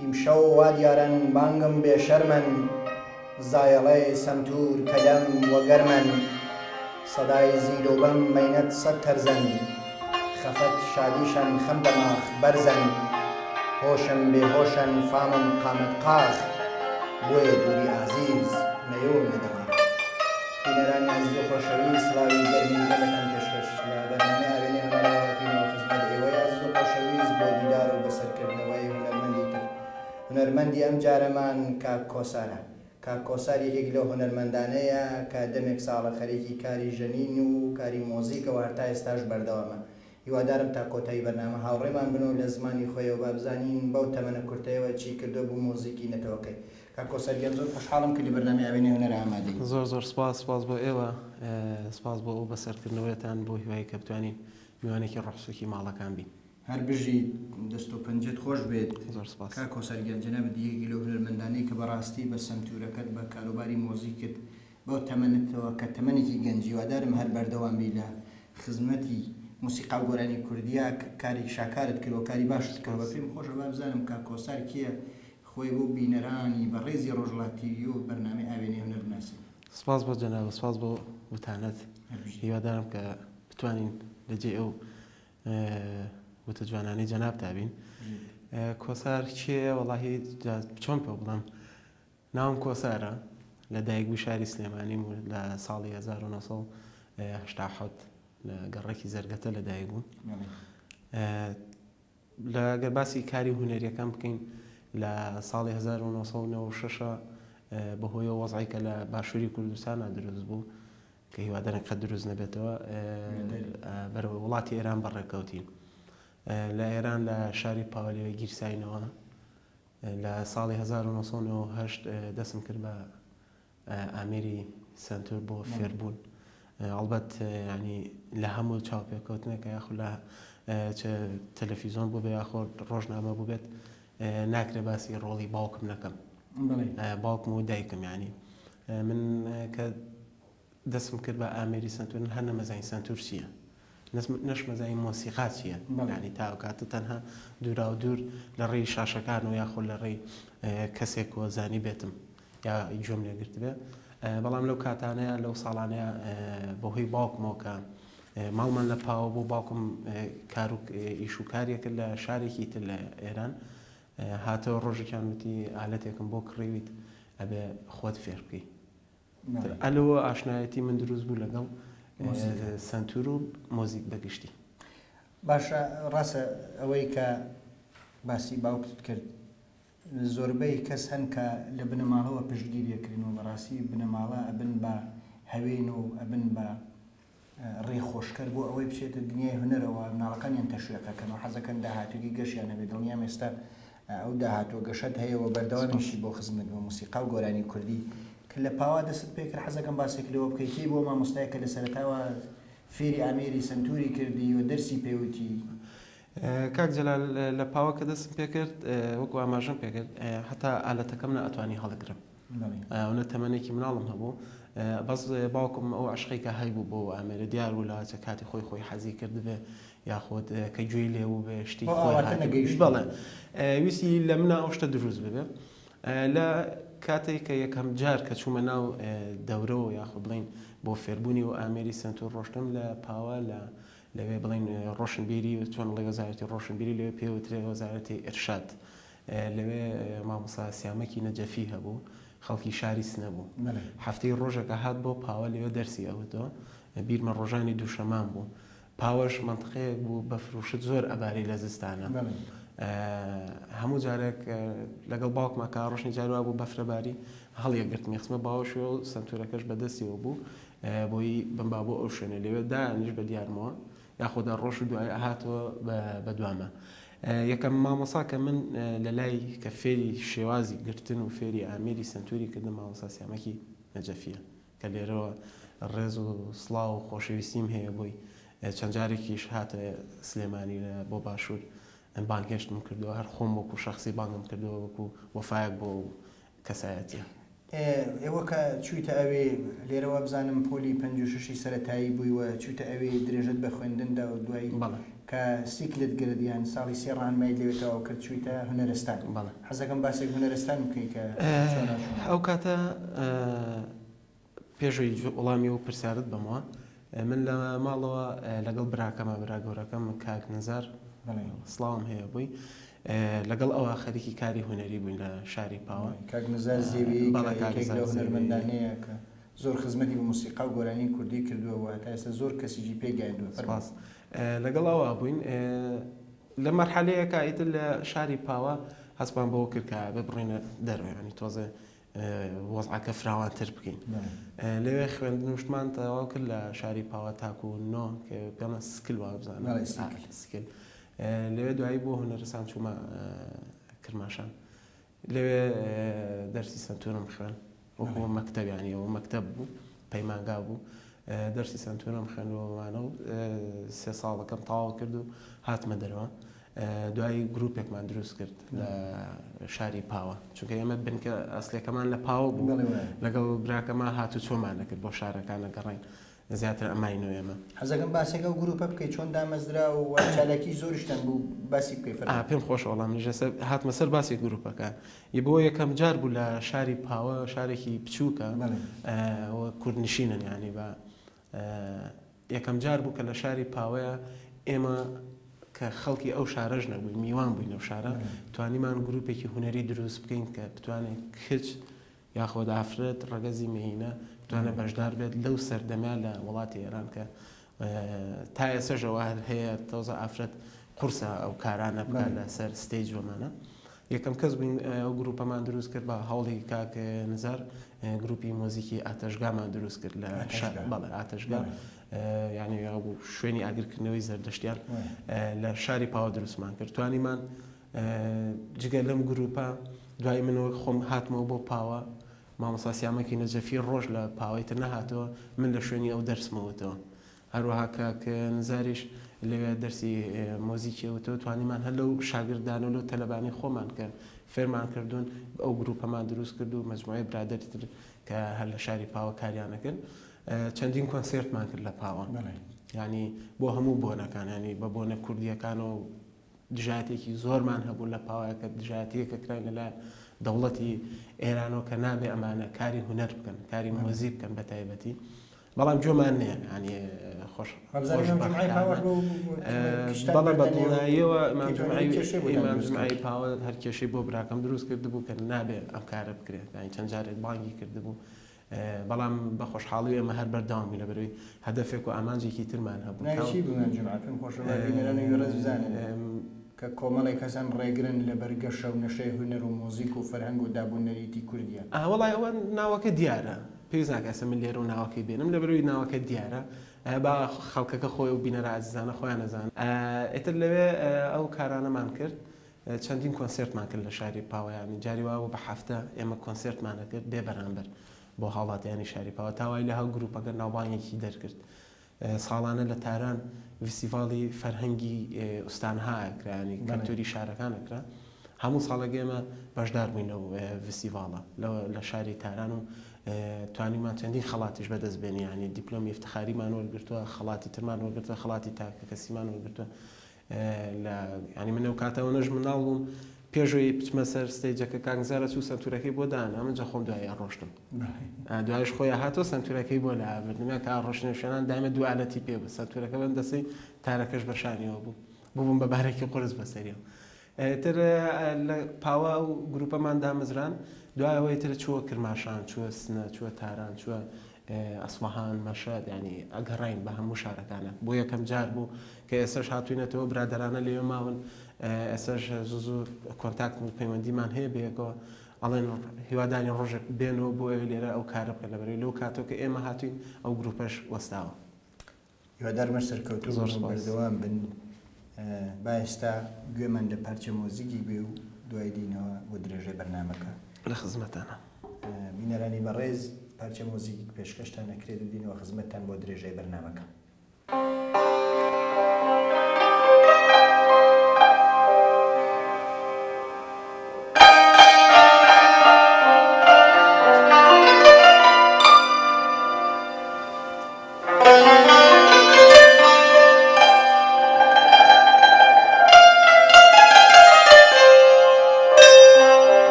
ئیمشەو وا دیارن بانگم بێشەرمن، زایەڵەی سەمتور کەلەم وەگەرمن، سەدای زیرۆبەم مەینەت سەد تەرزەن، خەفەت شادیشەن خەم دەماخ بەرزەن، هۆشم بێهۆشەن فامم قامت قاخ، بۆیە دووری ئازیز مەیۆ نەدەما. بینەرانی عەزیز و خۆشەوی سڵاوی گەرمی گەلەکان پێشکەش لە بەرنامەی ئاوێنەی هەنەراوەتینەوە خزمەت ئێوەی عەزیز و خۆشەویست بۆ دیدار و بەسەرکردنەوەی هونەرمەندی تر. هونەرمەندی ئەم جارەمان کاک کۆسارە. کاک کۆسار یەکێک لەو هونەرمەندانەیە کە دەمێک ساڵە خەریکی کاری ژەنین و کاری مۆزیکەوە هەتا ئێستاش بەردەوامە. هیوادارم تا کۆتایی بەرنامە هاوڕێمان بن و لە زمانی خۆیەوە با بزانین بەو تەمەنە کورتەیەوە چی کردو بوو مۆزیکی نەتەوەکەی. کاک کۆسار گیان زۆر خۆشحاڵم کە لە بەرنامەی ئاوێنەی هونەر ئامادەی. زۆر سپاس بۆ ئێوە، سپاس بۆ ئەو بەسەرکردنەوەتان بۆ هیوای کە بتوانین میوانێکی ڕەحسووکی ماڵەکان بین. هەر بژی دەست و پەنجەت خۆش بێت. زۆر سپاس. کاک کۆسار گیان جەنابەت یەکێک لەو هونەرمەندانەی کە بەڕاستی بە سەمتورەکەت بە کاروباری مۆزیکت بەو تەمەنتەوە کە تەمەنێکی گەنجی وادارم هەر بەردەوام بی لە خزمەتی موسیقا و گۆرانی کوردیا کاری شاکارت کرد و کاری باشت کرد. بە پێم خۆشە با بزانم کاک کۆسار کێیە خۆی بۆ بینەرانی بە ڕێزی ڕۆژهەڵاتی و بەرنامەی ئاوێنەی هونەر بناسێت. سپاس بۆ جەنابە، سپاس بۆ وتانەت. هیوادارم کە بتوانین لەجێ ئەو وتە جوانانەی جەناب تابین. کۆسار کێیە؟ وەڵاهی چۆن پێ بڵێم، ناوم کۆسارە، لە دایکبووی شاری سلێمانیم و لە ساڵی 1970 لە گەڕێکی زەرگەتە لە دایک بووم. لەگەر باسی کاری هونەریەکان بکەین، لە ساڵی 1996 بەهۆی وەزعی کە لە باشووری کوردستانە دروست بوو، کە هیوادارن قەت دروست نەبێتەوە بەرەوە وڵاتی ئێران بەڕێکەوتین لە ئێران لە شاری پاوەلێوە گیرساینەوە لە ساڵی 1990 دەستم کرد بە ئامێری سنتور بۆ فێربوون ئەڵبەت ینی لە هەموو چاوپێکەوتنێکە یاخو لە تەلەڤیزۆن بوو بێ یاخۆ ڕۆژنامە بوو بێت ناکرێ باسی ڕۆڵی باوکم نەکەم باوکم و دایکم ینی من کە دەستم کرد بە ئامێری سنتور هەر نەمەزانی سنتور چییە نەشمەزانی مۆسیقا چییە ینی تاکاتە تەنها دوورا و دوور لە ڕێی شاشەکان و یاخۆ لە ڕێی کەسێک وەزانی بێتم یا گوێم لێگرت بێ بەڵام لەو کاتانەیە لەو ساڵانەیە بەهۆی باوکمەوە کە ماڵمان لە پاوە بۆ باوکم ئیش و کارێکە لە شارێکی تر لە ئێران هاتەوە ڕۆژێکیان وتی ئالەتێکم بۆ کڕیویت ئەبێ خۆت فێر بکەی ئەلەوە ئاشنایەتی من دروست بوو لەگەڵ سنتور و مۆزیک بەگشتی باشە ڕاستە ئەوەی کە باسی باوکت کرد زۆربەی کەس هەن کە لە بنەماڵەوە پشتگیریەکردن و بەڕاستی بنەماڵە ئەبن بە هەوێن و ئەبن بە ڕێخۆشکەر بۆ ئەوەی بچێتە دنیای هونەرەوە مناڵەکانیان تەشویقەکەنەوە حەزەکەن داهاتووی گەشیان نەبێت دڵنیام ئێستا ئەو داهاتوە گەشت هەیەەوە بەردەوامیشی بۆ خزمەت بۆ موسیقا و گۆرانی کوردی کە لە پاوا دەست پێکرد حەزەکەم باسێک لەوە بکەیتی بۆ مامۆستایەکە لە سەرەتاوە فێری ئامێری سنتوری کردی و دەرسی پێوتی کاک جەلال لە پاوە کە دەستم پێکرد وەکو ئاماژەم پێکرد هەتا ئالەتەکەم نەئەتوانی هەڵەگرم ئەوە تەمەنێکی مناڵم هەبوو بەس باوکم ئەو عشقی کە هەیبوو بۆ ئامێرە دیار و لاچە کاتی خۆی حەزی کرد بێ یاخۆت کە گوێی لێ و بێ شتی بەڵێ ویستی لە منە ئەو شتە دروست ببێ لە کاتێک کە یەکەم جار کە چوومە ناو دەورەوە یاخۆ بڵین بۆ فێربوونی و ئامێری سنتور ڕۆشتم لە پاوە لەوێ بڵین ڕۆشنبیری و چۆن لە وەزارەتی ڕۆشنبیری لەوێ پێوترێ وەزارەتی ئێرشاد لەوێ مامۆستا سیامەکی نەجەفی هەبوو خەڵکی شاری سنە بوو هەفتەی ڕۆژێکە هات بۆ پاوە لەوێ دەرسی ئەوتەوە بیرمە ڕۆژانی دووشەمان بوو پاوەش منطقەیەک بوو بە فروشت زۆر ئەباری لە زستانە هەموو جارێک لەگەڵ باوکمە کە ڕۆژنی جاروا بوو بەفرەباری هەڵیەگرتمی خسمە باوەشێ و سنتورەکەش بەدەستیەوە بوو بۆی بمبا بۆ ئەو شوێنە لەوێ دانیش بە دیارمەوە یاخۆدا ڕۆژ و دوای هاتەوە بە دوامە یەکەم مامۆسا کە من لە لای کە فێری شێوازی گرتن و فێری ئامێری سنتوری کردن مامۆستا سیامەکی نەجەفیە کە لێرەوە ڕێز و سڵاو و خۆشەویستیم هەیە بۆی چەند جارێکیش هاتە سلێمانی بۆ باشوور بانگهێشتم کردووە هەر خۆم وەکو شخصی بانگم کردەوە وەکو وەفایەک بۆ کەسایەتیە ئێوە کە چوویتە ئەوێ لێرەوە بزانم پۆلی 56 سەرەتایی بوویوە چووتە ئەوێ درێژت بە خوێندندا و دوایی کە سیکلت گردیان ساڵی سێ ڕانمای لێوێتەوە کرد چوویتە هونەرستان حەزەکەم باسێک هونەرستان بکەی کە ئەو کاتە پێشوی وەڵامی و پرسیارت بمەوە من لە ماڵەوە لەگەڵ براکەمە براگەورەکەم کاک نەزار سڵاوم هەیە بووی لەگەڵ ئەوە خەریکی کاری هونەری بووین لە شاری پاوە کاک نەزار زێوی هونەرمەندانەیە کە زۆر خزمەتی بە موسیقا و گۆرانی کوردی کردووە تا ئێستا زۆر کەسیجی پێگەیاندووە لەگەڵ ئەوە بووین لە مەرحەلەیەکە ئیتر لە شاری پاوە هەستمان بەوە کرد کە ببڕینە دەروێ ینی تۆزە وەزعەکە فراوانتر بکەین لەوێ خوێندن وشتمان تەواو کرد لە شاری پاوە تاکو و نۆ کە پێڵە سکل وا بزانم سکل لەوێ دوایی بۆ هونەرستان چوومە کرماشان لەوێ دەرسی سنتورم خوێن وەکو مەکتەبیانیەوە مەکتەب بوو پەیمانگا بوو دەرسی سنتورم خوێنەوەمانە و 3 ساڵەکەم تەواو کرد و هاتمە دەرەوە دوایی گروپێکمان دروست کرد لە شاری پاوە چونکە ئێمە بنکە ئەسلەکەمان لە پاوە بوو لەگەڵ براکەمە هاتو چۆمان دەکرد بۆ شارەکانە گەڕین زیاتر ئەماینەوە ئێمە حەزەکەم باسێکە و گروپە بکەیت چۆن دامەزرا و چالاکی زۆریشتان بوو باسی بکەیت پێم خۆش وەڵام نژەسە هاتمە سەر باسی گروپەکە بۆ یەکەم جار بوو لە شاری پاوە شارێکی بچووکە کوردنشینن یعنی بە یەکەم جار بوو کە لە شاری پاوەیە ئێمە کە خەڵکی ئەو شارەژ نەبووی میوان بووین ئەو شارە توانیمان گروپێکی هونەری دروست بکەین کە بتوانێت کچ یاخۆ ئافرەت ڕەگەزی مهینە بتوانێت بەشدار بێت لەو سەردەمیا لە وڵاتی ئێران کە تا ئێسەژەوە هەیە تەوزە ئافرەت قورسە ئەو کارانە بکات لە سەر ستێج وەمانە یەکەم کەس بووین ئەو گروپەمان دروست کرد بە هەوڵی کاک نزار گروپی مۆزیکی ئاتەشگامان دروست کرد لە بەڵێ ئاتەشگا یعنی شوێنی ئاگرکردنەوەی زەردەشتیان لە شاری پاوە دروستمان کرد توانیمان جگە لەم گروپە دوای منەوە خۆم هاتمەوە بۆ پاوە مامۆستا سیامەکی نەجەفی ڕۆژ لە پاوەیتر نەهاتەوە من لە شوێنی ئەو دەرسمەوەتەوە هەروەها کاک نزاریش لەوێ دەرسی مۆزیکیەوەتەوە توانیمان هەر لەو شاگردان و لەو تەلەبانی خۆمان کرد فێرمان کردوون ئەو گروپەمان دروست کرد و مەجموعەی برادەری تر کە هەر لە شاری پاوە کاریانەکرد چەندین کۆنسێرتمان کرد لە پاوە ینی بۆ هەموو بۆنەکان ینی بە بۆنە کوردیەکان و دژایەتێکی زۆرمان هەبوو لە پاوەکە دژایەتەکە کراین لەلایەن دەوڵەتی ئێرانەوە کە نابێ ئەمانە کاری هونەر بکەن کاری مۆزی بکەن بە تایبەتی بەڵام جۆمان نییە ینی خۆش بەڵێ بەدڵناییەوە ئیمانجمعی پاوە هەر کێشەی بۆ براکەم دروست کردبوو کە نابێ ئەم کارە بکرێت ینی چەند جارێک بانگی کردبوو بەڵام بە خۆشحاڵی ئێمە هەر بەردەوامی لە بەروی هەدەفێک و ئامانجێکی ترمان هەبوو کە کۆمەڵی کەسان ڕێگرن لە بەرگەشە و نەشەی هونەر و مۆزیک و فەرهەنگ و دابوونەریتی کوردیە وەڵای ئەوە ناوەکە دیارە پێویست ناکە ئەسە من لێرە و ناوەکەی بێنم لە بەروی ناوەکە دیارە با خەڵکەکە خۆی و بینەرە عزیزانە خۆیان نەزان ئێتر لەوێ ئەو کارانەمان کرد چەندین کۆنسێرتمان کرد لە شاری پاوەیانی جاری واوە بە هەفتە ئێمە کۆنسێرتمانە کرد بێ بەرامبەر بۆ هاوڵاتیانی شاری پاوە تاوای لە هەو گروپەکە ناوبانگێکی دەرکرد ساڵانە لە تاران فستیڤاڵی فەرهەنگی ئوستانهاکرانی کەلتوری شارەکانەکرا هەموو ساڵێک ئێمە بەشدار بووین لەو فستیڤاڵە لە شاری تاران و توانیمان چەندین خەڵاتیش بەدەست بێنی ینی دیپلۆمی افتخاریمان وەرگرتووە خەڵاتی ترمان وەرگرتووە خەڵاتی تاکە کەسیمان وەرگرتووە لە ینی من ئەو کاتەوە نەژ مناڵ بووم پێشەوەی بچمە سەر ستەیجەکە کاکزارە چوو سەنتورەکەی بۆ دانا من جە خۆم دوای ڕۆشتم دوایش خۆی هاتۆ سەنتورەکەی بۆ لە ئاوردنمە کە ڕۆشتنە شوێنان دایمە دوعالەتی پێ بوو سەنتورەکە بەم دەسەی تارەکەش بەشانیەوە بوو بووم بە بارێکی قرس بەسەریەوە تر لە پاوە و گروپەمان دامەزران دوایەوەی تر چووە کرماشان چووە سنە چووە تاران چووە ئەسمەهان مەشەد ینی ئەگەڕین بە هەموو شارەکانە بۆ یەکەم جار بوو کە ئێسش هاتوینەتەوە برادەرانە لێوێ ماون ئێسش زوو کۆنتاکت و پەیوەندیمان هەیە بەیەکەوە ئەڵێن هیوادانی ڕۆژێک بێنەوە بۆ ئەوێ لێرە ئەو کارە بکە لەبەرەوەی لەو کاتۆ کە ئێمە هاتوین ئەو گروپەش وەستاوە هیوادارمە سەرکەوتوو بەردەوام بن با ئێستا گوێمان لە پارچە مۆزیکی بێ و دوای دینەوە بۆ درێژەی بەرنامەکە لە خزمەتانە بینەرانی بەڕێز پارچە مۆزیکی پێشکەشتان نەکرێت و دینەوە خزمەتتان بۆ درێژەی بەرنامەکە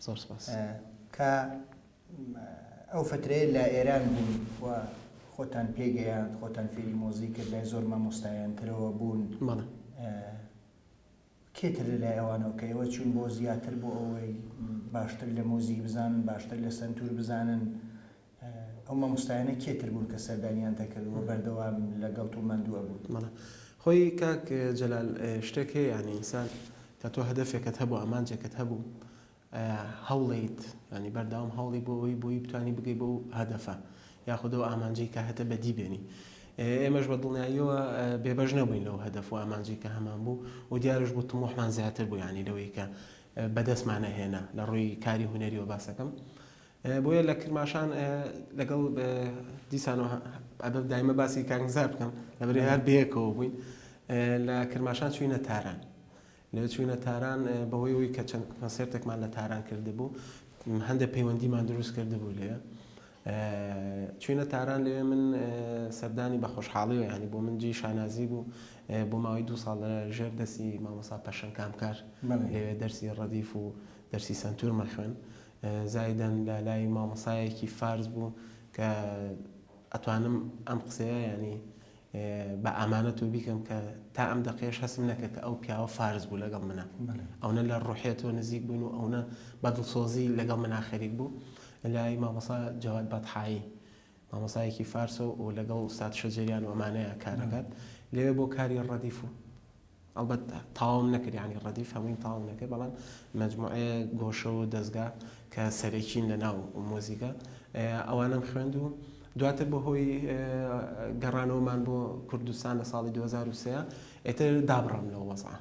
زۆر سپاس. کە ئەو فترەیە لە ئێران بوون و خۆتان پێگەیان خۆتان فێری مۆزیک کرد لای زۆر مامۆستایانترەوە بوون کێتر لای ئەوانەوە کە ئێوە چوون بۆ زیاتر بۆ ئەوەی باشتر لە مۆزیک بزانن باشتر لە سنتور بزانن ئەو مامۆستایانە کێتر بوون کە سەردانیان تەکرد و بەردەوام لەگەڵ و ماندووە بوون خۆی کاک جەلال شتێک هەیە یعنی ئینسان کە تۆ هەدەفێکت هەبوو ئامانجێکت هەبوو هەوڵیت ینی بەردەوام هەوڵی بۆی بتوانی بگەی بۆ هەدەفە یاخودەوە ئامانجەی کە هەتە بەدی بێنی ئێمەش بە دڵنیاییەوە بێبەش نەبووین لەو هەدەف و ئامانجی کە هەمان بوو و دیارش بوو تمۆحمان زیاتر بوو ینی لەوەی کە بەدەستمانە هێنا لە ڕووی کاری هونەریەوە باسەکەم بۆیە لە کرماشان لەگەڵ دیسانەوە ئەبە دایمە باسی کانگزار بکەم لەبەرێ هەر بەیەکەوە بووین لە کرماشان چوینە تاران لەوێ چوینە تاران بەهۆی ئەوەی کە چەند کۆنسێرتێکمان لە تاران کردبوو هەندێک پەیوەندیمان دروست کردبوو لێە چوینە تاران لەوێ من سەردانی بە خۆشحاڵیەوە ینی بۆ من جێی شانازی بوو بۆ ماوەی 2 ساڵ لە ژێر دەستی مامۆستا پەشەنگ کامکار لەوێ دەرسی ڕەدیف و دەرسی سنتورمە خوێن زایدەن لە لای مامۆسایەکی فارس بوو کە ئەتوانم ئەم قسەیە ینی بە ئامانەت و بیکەم کە تا ئەم دەقێش هەسم نەکە کە ئەو پیاوە فارس بوو لەگەڵ منە ئەوە لە ڕوحێتەوە نزیک بوون و ئەوە بە دڵسۆزی لەگەڵ منە خەریک بوو لای مامۆسا جەواد بەتحایی مامۆسایەکی فارسە و لەگەڵ ئوستاد شەجەریان و ئەمانەیە کارەکات لێوێ بۆ کاری ڕەدیف و ئەڵبەت تاوام نەکرد ینی ڕەدیف هەمووی تاوام نەکرد بەڵام مەجموعەیە گۆشە و دەستگا کە سەرێکین لە ناو مۆزیکە ئەوانم خوێند و دواتر بۆ هۆی گەڕانەوەمان بۆ کوردستان لە ساڵی 2003 ئێتر دابڕام لەو وەزع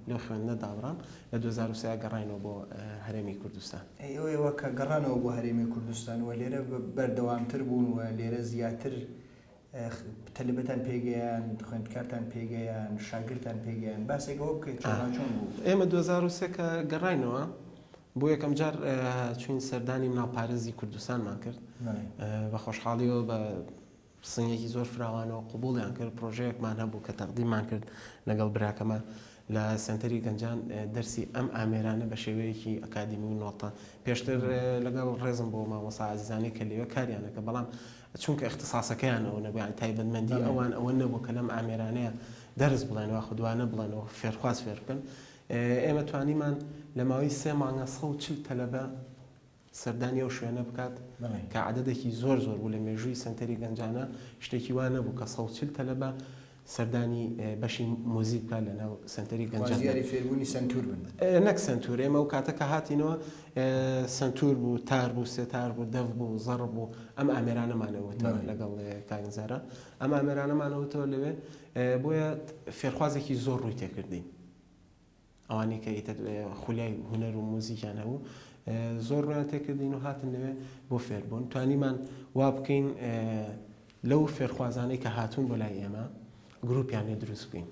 لەو خوێندنە دابڕام لە 2003 گەڕاینەوە بۆ هەرێمی کوردستان ئێوە کە گەڕانەوە بۆ هەرێمی کوردستان و لێرە بەردەوامتر بوون و لێرە زیاتر تەلبەتان پێگەیان خوێندکارتان پێگەیان شاگردتان پێگەیان باسێکەوە بکەیت چۆن بوو ئێمە 2003 کە گەڕاینەوە بۆ یەکەم جار چوین سەردانی مناڵپارێزی کوردستانمان کرد بە خۆشحاڵیەوە بە سنگێکی زۆر فراوانەوە قبوڵیان کرد پرۆژەیەکمان هەبوو کە تەقدیممان کرد لەگەڵ براکەمە لە سنتەری گەنجان دەرسی ئەم ئامێرانە بە شێوەیەکی ئەکادیمی و نۆتە پێشتر لەگەڵ ڕێزم بۆ مامۆستا عەزیزانەی کە لێوە کاریانەکە بەڵام چونکە اختصاسەکەیانەوە نەبوو یانی تایبەتمەندی ئەوان ئەوە نەبوو کە لەم ئامێرانەیە دەرس بڵێنەوە خودوانە بڵێنەوە فێرخواز فێر بکەن ئێمە توانیمان لە ماوەی 3 مانگە 140 تەلەبە سەردانی ئەو شوێنە بکات کە عەدەدێکی زۆر بوو لە مێژووی سنتەری گەنجانە شتێکی وان نەبوو کە 140 تەلەبە سەردانی بەشی مۆزیک بکات لە ناو سنتەری گەنجان وازیاری فێربوونی سنتور بن نەک سنتور ئێمە و کاتەکە هاتینەوە سنتور بوو تار بوو سێتار بوو دەف بوو زەڕ بوو ئەم ئامێرانەمانەوەتەوە لەگەڵ کاگنزارە ئەم ئامێرانەمانەوەتەوە لەوێ بۆیە فێرخوازێکی زۆر ڕووی تێکردین ئەوانی کە خولای هونەر و مۆزیکیان هەبوو زۆر ڕویان تێکردین و هاتن لەوێ بۆ فێربوون توانیمان وا بکەین لەو فێرخوازانەی کە هاتوون بۆ لای ئێمە گروپیان لێ دروست بکەین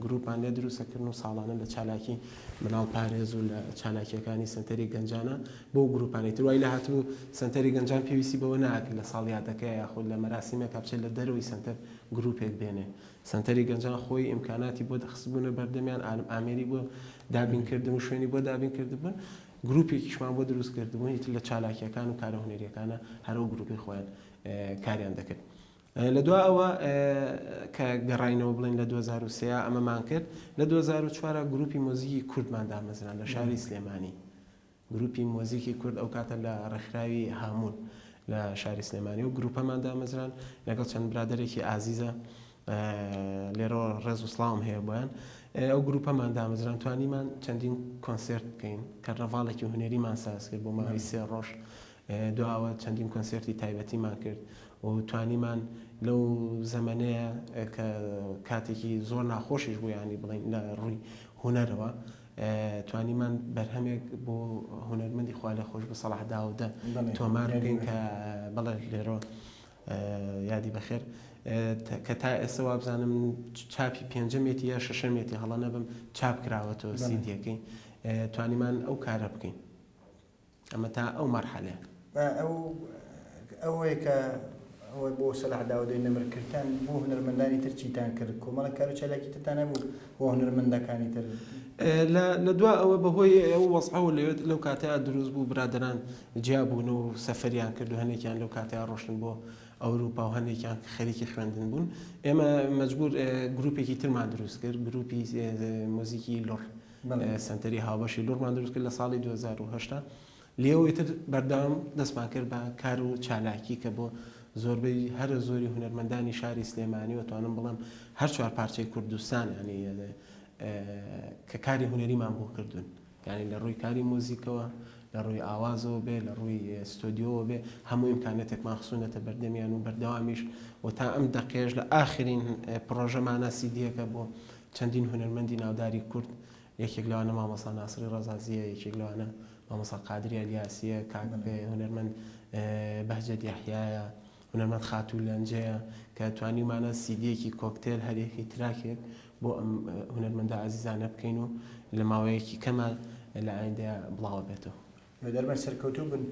گروپان لێ دروستەکردن و ساڵانە لە چالاکی مناڵ پارێز و لە چالاکیەکانی سنتەری گەنجانە بۆ گروپانی تروای لە هاتوو سنتەری گەنجان پێویستی بەوە ناکرد لە ساڵیاتەکە یاخود لە مەراسیمێکە بچێت لە دەروی سنتەر گروپێک بێنێ سنتەری گەنجان خۆی ئیمکاناتی بۆ دەخستبوونە بەردەمیان ئامێری بۆ دابینکردن و شوێنی بۆ دابینکردبوون گروپێکیشمان بۆ دروست کردبوون هیچ لە چالاکیەکان و کارە هونەریەکانە هەرەو گروپی خۆیان کاریان دەکرد لە دوا ئەوە کە گەڕاینەوە بڵین لە 2003 ئەمەمان کرد لە 2004 گروپی مۆزیکی کوردمان دامەزران لە شاری سلێمانی گروپی مۆزیکی کورد ئەو کاتە لە ڕێکخراوی هامون لە شاری سلێمانی و گروپەمان دامەزران لەگەڵ چەند برادێکی ئازیزە لێرە ڕێز و سڵاوم هەیە بۆیان ئەو گروپەمان دامەزران توانیمان چەندین کۆنسێرت بکەین کە ڕەڤاڵێکی هونەریمان ساز کرد بۆ ماوەی 3 ڕۆژ دواوە چەندین کۆنسێرتی تایبەتیمان کرد و توانیمان لەو زەمانەیە کە کاتێکی زۆر ناخۆشیش بوو ینی بڵین لە ڕووی هونەرەوە توانیمان بەرهەمێک بۆ هونەرمەندی خوا لە خۆش بە سەڵاح داودە تۆمار بکەین کە بەڵێ لێرە یادی بەخێر کە تا ئێستا وا بزانم چاپی 5مێتی یا 6مێتی هەڵە نەبم چاپ کراوەتەوە سیدیەکەی توانیمان ئەو کارە بکەین ئەمە تا ئەو مەرحەلەیە ئەوەیە کە ئەوە بۆ سەلاح داودەی نەمرکردان بۆ هونەرمەندانی تر چیتان کرد کۆمەڵە کار و چالاکی ترتان هەبوو بۆ هونەرمەندەکانی تر لە دوا ئەوە بەهۆی ئەو وەسعەوە لەو کاتەیە دروست بوو برادران جیابوون و سەفەریان کرد و هەندێکیان لەو کاتەیە ڕۆشتن بۆ ئەوروپا و هەندێکیان خەریکی خوێندن بوون ئێمە مەجبور گروپێکی ترمان دروست کرد گروپی مۆزیکی لۆڕ سنتەری هاوبەشی لۆڕمان دروست کرد لە ساڵی 2010 لێەوەی تر بەردەوام دەستمان کرد بە کار و چالاکی کە بۆ زۆربەی هەر زۆری هونەرمەندانی شاری سلێمانی وتوانم بڵم هەر چوار پارچەی کوردستان ینی کە کاری هونەریمان بۆ کردوون یعنی لە ڕووی کاری مۆزیکەوە لە ڕووی ئاوازەوە بێ لە ڕووی ستۆدیۆوە بێ هەموو ئیمکانێتێکمان خسوونەتە بەردەمیان و بەردەوامیش و تا ئەم دەقێژ لە ئاخرین پرۆژەمانە سیدیەکە بۆ چەندین هونەرمەندی ناوداری کورد یەکێک لەوانە مامۆستا ناسری ڕەزازیە یەکێک لەوانە مامۆستا قادری ئەلیاسیە کاک هونەرمەند بەهجەت یەحیایە هونەرمەند خاتوو لەنجەیە کە توانیمانە سیدیەکی کۆکتێل هەرێکی تراکێک بۆ ئەم هونەرمەندە عەزیزانە بکەین و لە ماوەیەکی کەمە لە ئایندەیە بڵاو بێتەوە دەربەر سەرکەوتوو بن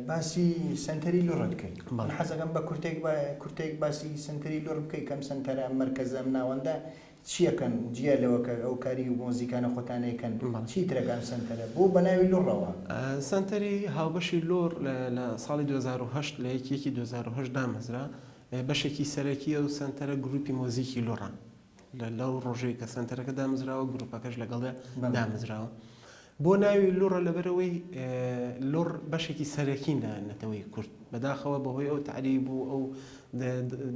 باسی سنتەری لۆڕ بکەین حەزەکەم بە کورتێک باسی سنتەری لۆڕ بکەین کەم سنتەرە مەرکەزە ئەم ناوەندە چیەکەن جیا لەوەکە ئەو کاری و مۆزیکانە خۆتانەیەکەن چی ترەکان سنتەرە بۆ بەناوی لۆڕەوە سنتەری هاوبەشی لۆڕ لە ساڵی 2010 لە یەکێکی 2010 دامەزرا بەشێکی سەرەکی ئەو سنتەرە گروپی مۆزیکی لۆڕان لەو ڕۆژەی کە سنتەرەکە دامەزراوە گروپەکەش لەگەڵدا دامەزراوە بۆ ناوی لۆڕە لەبەرەوەی لۆڕ بەشێکی سەرەکین لە نەتەوەی کورد بەداخەوە بەهۆی ئەو تعریب و ئەو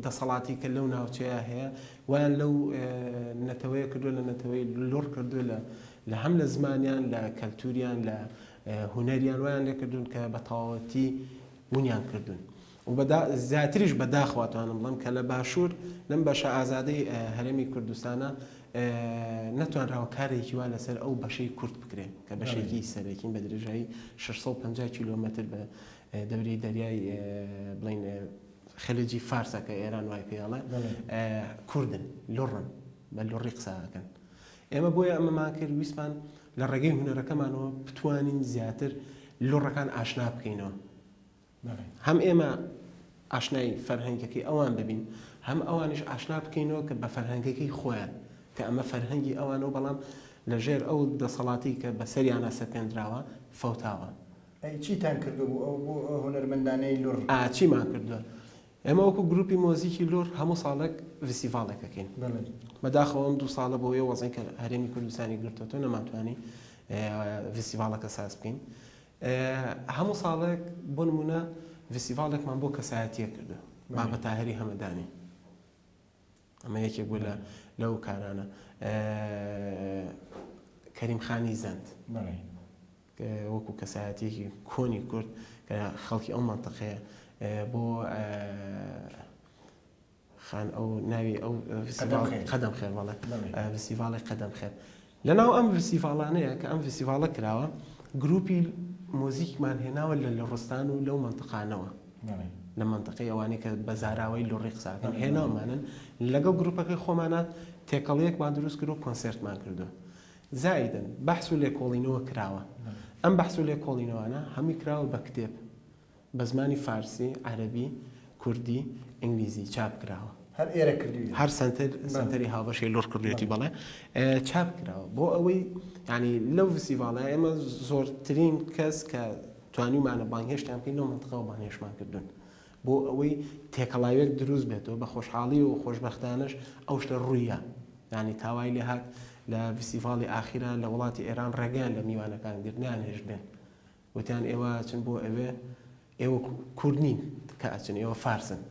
دەسەڵاتی کە لەو ناوچەیە هەیە ویان لەو نەتەوەیە کردووە لە نەتەوەی لۆڕ کردووە لە هەم لە زمانیان لە کەلتوریان لە هونەریان ویان لێ کردوون کە بە تەواوەتی ونیان کردوون و زیاتریش بەداخواتوانم بڵم کە لە باشوور لەم بەشە ئازادەی هەرێمی کوردستانە نەتوانراوە کارێکی وا لەسەر ئەو بەشەی کورد بکرێن کە بەشێکی سەرەکین بە درێژایی 650 کیلۆمەتر بە دەوری دەریای بڵین خەلیجی فارسە کە ئێران وای پێڵە کوردن لۆڕن بە لۆڕی قساکەن ئێمە بۆیە ئەمەمان کرد ویسمان لە ڕێگەی هونەرەکەمانەوە بتوانین زیاتر لۆڕەکان ئاشنا بکەینەوە هەم ئێمە ئاشنای فەرهەنگەکەی ئەوان ببین هەم ئەوانش ئاشنا بکەینەوە کە بە فەرهەنگەکەی خۆیان کە ئەمە فەرهەنگی ئەوانەوە بەڵام لەژێر ئەو دەسەڵاتی کە بەسەریانە سەپێنراوە فەوتاوە چیتان کردو بۆ هونەرمەندانەی لۆڕ چیمان کردووە ئێمە وەکو گروپی مۆزیکی لۆڕ هەموو ساڵێک فستیڤالێکەکەین بەداخەوە ئەم 2 ساڵە بۆیە وەزن کە هەرێمی کوردستانی گرتووە نەماتوانی فستیڤالەکە ساز بکەین هەموو ساڵێک بۆ نمونە فستیڤالێکمان بۆ کەسایەتیە کردو بابەت تاهەری هەمەدانی ئەمە یەکێک بوو لەو کارانە کەریمخانی زەند وەکو کەسایەتیەکی کۆنی کورد کە خەڵکی ئەو مەنتەقەیە بۆ خان ئەو ناوی ئەو قەدەم خێر وەڵێ فستیڤاڵی قەدەم خێر لەناو ئەم فستیڤاڵانەیە کە ئەم فستیڤاڵە کراوە گروپی مۆزیکمان هێناوە لە ڕستان و لەو مەنتەقانەوە لە مەنتەقەی ئەوانەی کە بە زاراوەی لۆڕی قساکەن هێناومانن لەگەڵ گروپەکەی خۆمانە تێکەڵەیەکمان دروست کرد و کۆنسێرتمان کردووە زایدن بەحس و لێکۆڵینەوە کراوە ئەم بەحس و لێکۆڵینەوەانە هەمی کراوە بە کتێب بە زمانی فارسی عەرەبی کوردی ئینگلیزی چاپ کراوە هەر ئێرە کردووی هەر سنتەری هاوبەشی لۆڕ کردوێتی بەڵێ چاپ کراوە بۆ ئەوەی ینی لەو فستیڤاڵە ئێمە زۆرترین کەس کە توانیمانە بانگهێشتیان بکەین لەو مەنتەقەوە بانگهێشتمان کردوون بۆ ئەوەی تێکەڵاوێک دروست بێتەوە بە خۆشحاڵی و خۆشبەختانەش ئەو شتە ڕوویە ینی تاوای لێ هات لە فستیڤاڵی ئاخیرە لە وڵاتی ئێران ڕێگەیان لە میوانەکان گرتنیان هێشت بێن وتیان ئێوە چن بۆ ئێوە کورد نین کە ئەچن ئێوە فارسن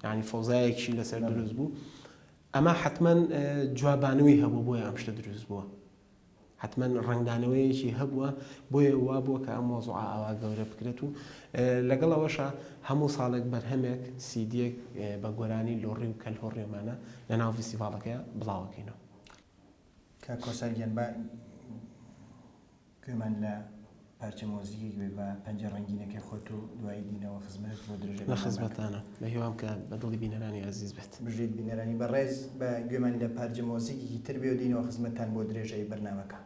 ینی فەوزایەکیشی لەسەر دروست بوو ئەمە حتمما جوابانەوەی هەبوو بۆیە ئەم شتە دروست بووە حتمما ڕنگدانەوەیەکی هەبووە بۆیە وا بووە کە ئەم مۆزوعە ئاوا گەورە بکرێت و لەگەڵ ئەوەشە هەموو ساڵێک بەرهەمێک سیدیەک بە گۆرانی لۆڕی و کەلهۆڕێمانە لە ناو فستیڤاڵەکەیە بڵاوەکەینەوە کە کۆسەرگیان بە گوێمان لە پارچە مۆزیکی گوێ بە پەنجە ڕەنگینەکەی خۆت و دوایی دینەوە خزمەت بۆ درێژە لە خزمەتانە بە هیوام کە بە دڵی بینەرانی عەزیز بێت بژیت بینەرانی بەڕێز بە گوێمان لە پارچە مۆزیکی تر بێ و دینەوە خزمەتان بۆ درێژەی بەرنامەکە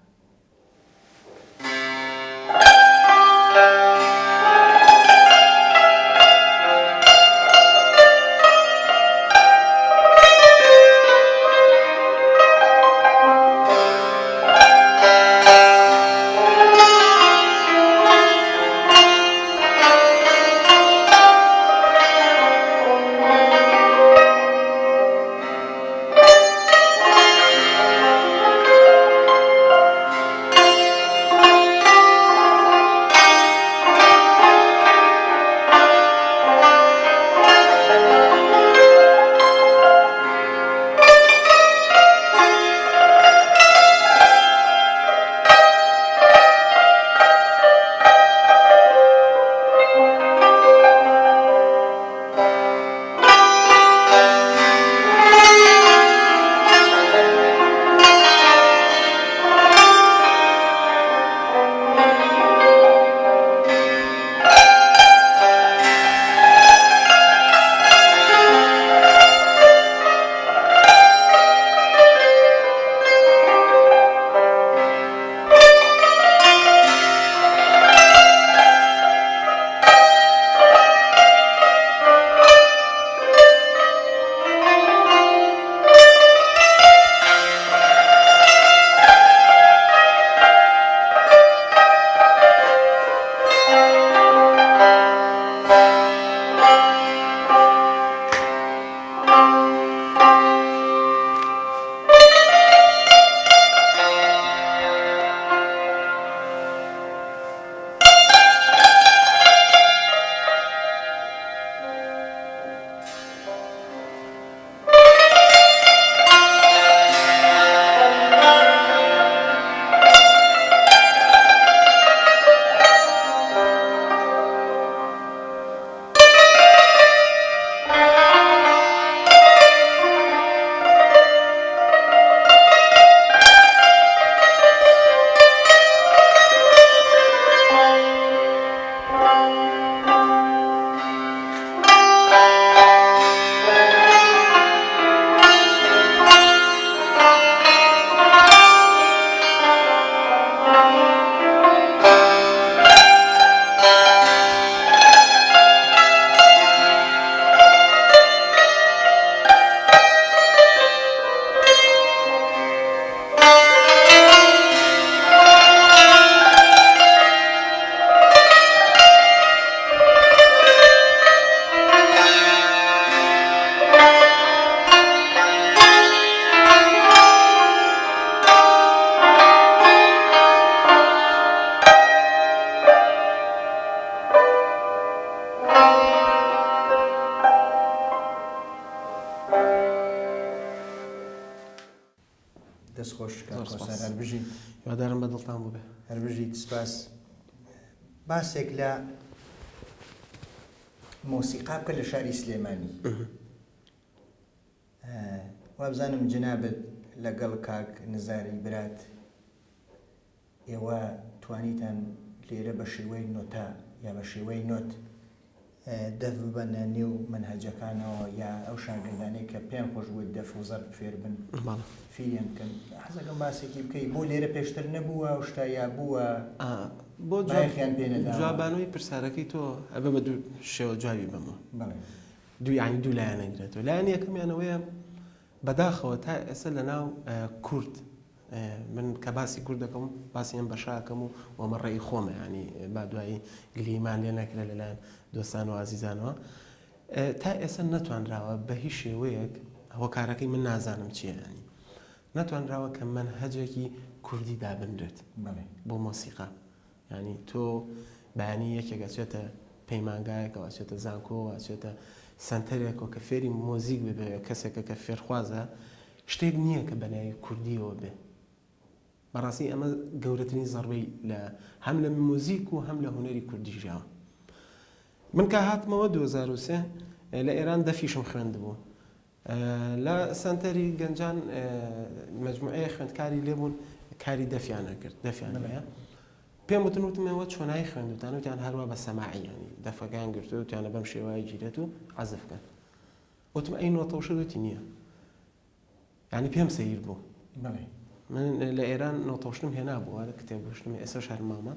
دەست خۆش زۆر سپاس. کۆسەر هەربژیت هیوادارم بە دڵتان بوو بێ. هەربژیت سپاس. باسێک لە مۆسیقا بکە لە شاری سلێمانی. وابزانم جنابت لەگەڵ کاک نزاری برات ئێوە توانیتان لێرە بە شێوەی نۆتا یا بە شێوەی نۆت دەف ببەنە نێو منهەجەکانەوە یا ئەو شاگردانەی کە پێیان خۆش بووی دەف و زەرب فێر بن فیریان بکەن. حەزەکەم باسێکی بکەی بۆ لێرە پێشتر نەبووە ئەو شتا یا بووە بۆ بایەخیان پێ نەداوە؟ جوابانەوەی پرسیارەکەی تۆ ئەبە بە دوو شێوە جوابی بمەوە. دوو یانی دوو لایەنە گرێتەوە. لایەن یەکەمیانەوەیە بەداخەوە تا ئێستا لە ناو کورد من کە باسی کورد دەکەم باسی ئەم بەشاکەم و وەمەڕێی خۆمە ینی با دوایی گلیمان لێ نەکرێ لەلایەن دۆستان و ئازیزانەوە تا ئێستا نەتوانراوە بە هیچ شێوەیەک هۆکارەکەی من نازانم چیە ینی نەتوانراوە کە منهەجێکی کوردی دابنرێت بۆ مۆسیقا. ینی تۆ بەیانی یەکێکە چێتە پەیمانگایەکەوە چێتە زانکۆوە چێتە سنتەرێکەوە کە فێری مۆزیک ببێ کەسێکە کە فێرخوازە شتێک نییە کە بەلای کوردیەوە بێ. بەڕاستی ئەمە گەورەترین زەڕبەی لە هەم لە مۆزیک و هەم لە هونەری کوردی ژیاوە. من کە هاتمەوە 2003 لە ئێران دەفیشم خوێندبوو لە سنتەری گەنجان مەجموعەیە خوێندکاری لێبوون کاری دەفیانە کرد دەفیانەیە پێم وتنوتمەوە چۆنایی خوێندوتان وتیان هەروە بە سەماعی ینی دەفەکان گرتو وتیانە بەم شێوای گیرێت و عەزفکەن. وتم ئەی نۆتەوشە دوتی نییە ینی پێم سەیر بوو. من لە ئێران نۆتەوشتم هێنابووە لە کتێبشتم ئێستا شەرمامە